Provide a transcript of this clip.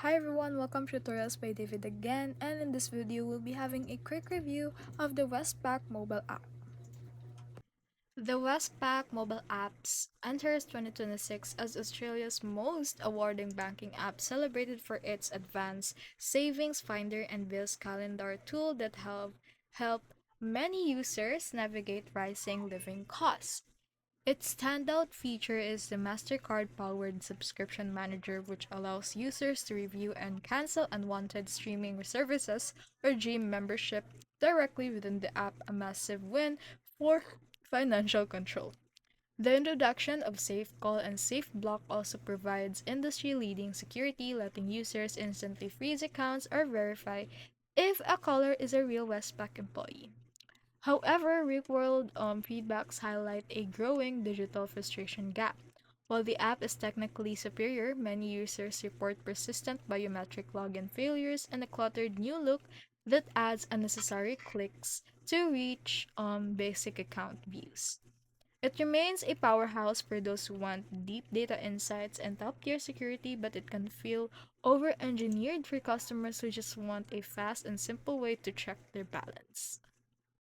Hi everyone, welcome to Tutorials by David again, and in this video we'll be having a quick review of the Westpac mobile app. The Westpac mobile apps enters 2026 as Australia's most awarding banking app, celebrated for its advanced savings finder and bills calendar tool that help many users navigate rising living costs. Its standout feature is the MasterCard-powered subscription manager, which allows users to review and cancel unwanted streaming services or gym membership directly within the app, a massive win for financial control. The introduction of Safe Call and Safe Block also provides industry-leading security, letting users instantly freeze accounts or verify if a caller is a real Westpac employee. However, real-world feedbacks highlight a growing digital frustration gap. While the app is technically superior, many users report persistent biometric login failures and a cluttered new look that adds unnecessary clicks to reach basic account views. It remains a powerhouse for those who want deep data insights and top-tier security, but it can feel over-engineered for customers who just want a fast and simple way to check their balance.